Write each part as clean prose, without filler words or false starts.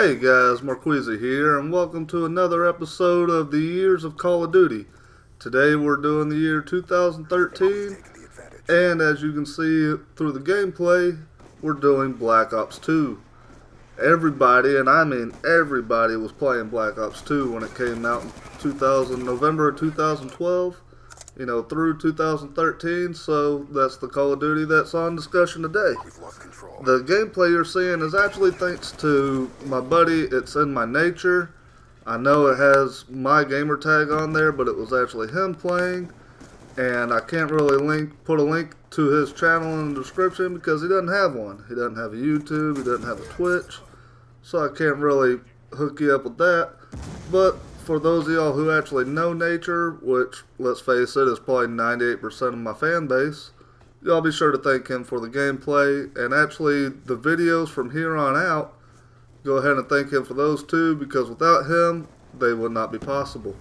Hey guys, Marquise here, and welcome to another episode of the Years of Call of Duty. Today we're doing the year 2013, and as you can see through the gameplay, we're doing Black Ops 2. Everybody, and I mean everybody, was playing Black Ops 2 when it came out in November of 2012, through 2013, so that's the Call of Duty that's on discussion today. The gameplay you're seeing is actually thanks to my buddy. It's in my nature. I know it has my gamer tag on there, but it was actually him playing, and I can't really put a link to his channel in the description because he doesn't have one. He doesn't have a YouTube, he doesn't have a Twitch, so I can't really hook you up with that. But for those of y'all who actually know nature, which, let's face it, is probably 98% of my fan base, y'all be sure to thank him for the gameplay, and actually the videos from here on out, go ahead and thank him for those too, because without him, they would not be possible.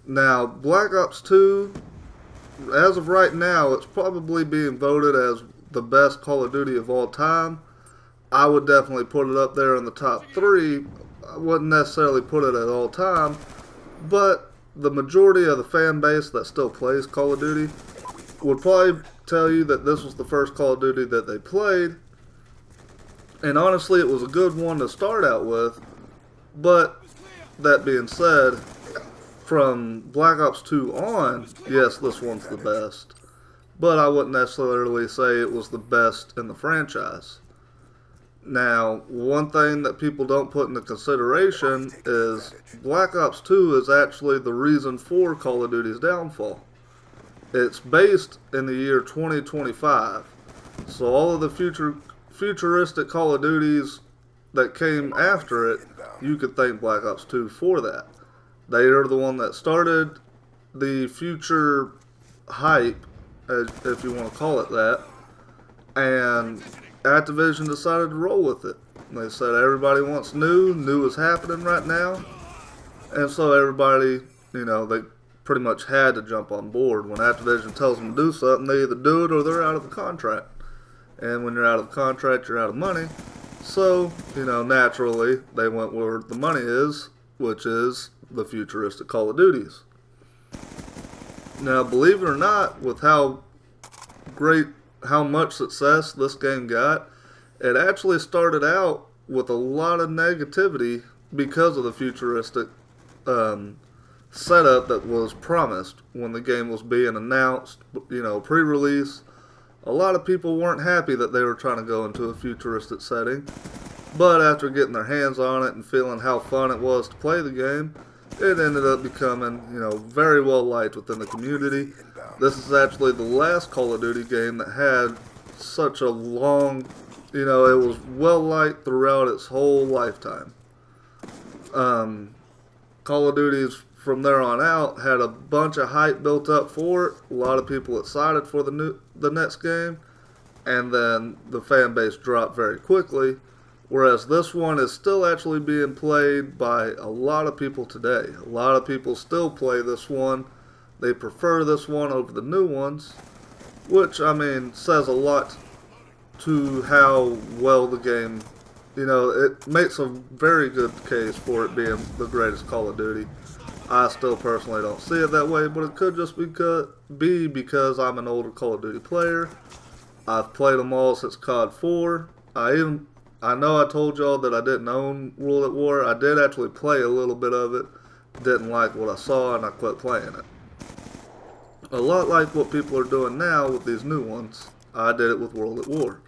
Now, Black Ops 2, as of right now, it's probably being voted as the best Call of Duty of all time. I would definitely put it up there in the top 3. I wouldn't necessarily put it at all time, but the majority of the fan base that still plays Call of Duty would probably tell you that this was the first Call of Duty that they played, and honestly it was a good one to start out with. But that being said, from Black Ops 2 on, yes, this one's the best, but I wouldn't necessarily say it was the best in the franchise. Now, one thing that people don't put into consideration is Black Ops 2 is actually the reason for Call of Duty's downfall. It's based in the year 2025, so all of the futuristic Call of Duties that came after it, you could thank Black Ops 2 for that. They are the one that started the future hype, if you want to call it that, and Activision decided to roll with it. They said everybody wants new is happening right now, and so everybody, they pretty much had to jump on board. When Activision tells them to do something, they either do it or they're out of the contract. And when you're out of the contract, you're out of money. So, naturally, they went where the money is, which is the futuristic Call of Duties. Now, believe it or not, with how much success this game got, it actually started out with a lot of negativity because of the futuristic setup that was promised when the game was being announced, pre-release. A lot of people weren't happy that they were trying to go into a futuristic setting, but after getting their hands on it and feeling how fun it was to play the game, it ended up becoming, very well liked within the community. This is actually the last Call of Duty game that had such a long, it was well liked throughout its whole lifetime. Call of Duty's from there on out had a bunch of hype built up for it. A lot of people excited for the next game, and then the fan base dropped very quickly. Whereas this one is still actually being played by a lot of people today. A lot of people still play this one. They prefer this one over the new ones, which, says a lot to how well the game, it makes a very good case for it being the greatest Call of Duty. I still personally don't see it that way, but it could just be because I'm an older Call of Duty player. I've played them all since COD 4. I know I told y'all that I didn't own World at War. I did actually play a little bit of it. Didn't like what I saw, and I quit playing it. A lot like what people are doing now with these new ones. I did it with World at War.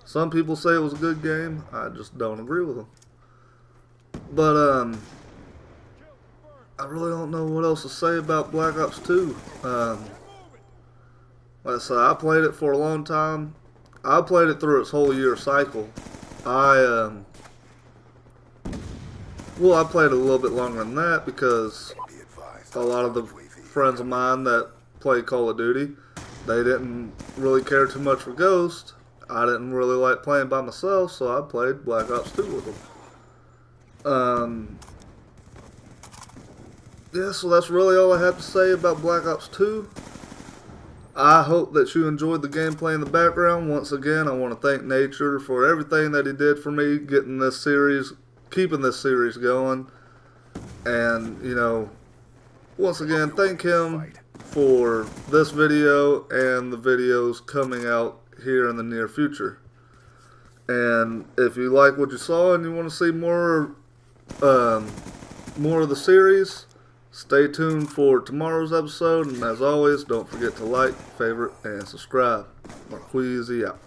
Some people say it was a good game. I just don't agree with them. But, I really don't know what else to say about Black Ops 2. Like I said, I played it for a long time. I played it through its whole year cycle. I played it a little bit longer than that because a lot of the friends of mine that play Call of Duty, they didn't really care too much for Ghost. I didn't really like playing by myself, so I played Black Ops 2 with them. Yeah, so that's really all I have to say about Black Ops 2. I hope that you enjoyed the gameplay in the background. Once again, I want to thank Nature for everything that he did for me, getting this series keeping this series going. And, you know, once again, thank him for this video and the videos coming out here in the near future. And if you like what you saw and you want to see more of the series, stay tuned for tomorrow's episode. And as always, don't forget to like, favorite, and subscribe. Marqueezy out.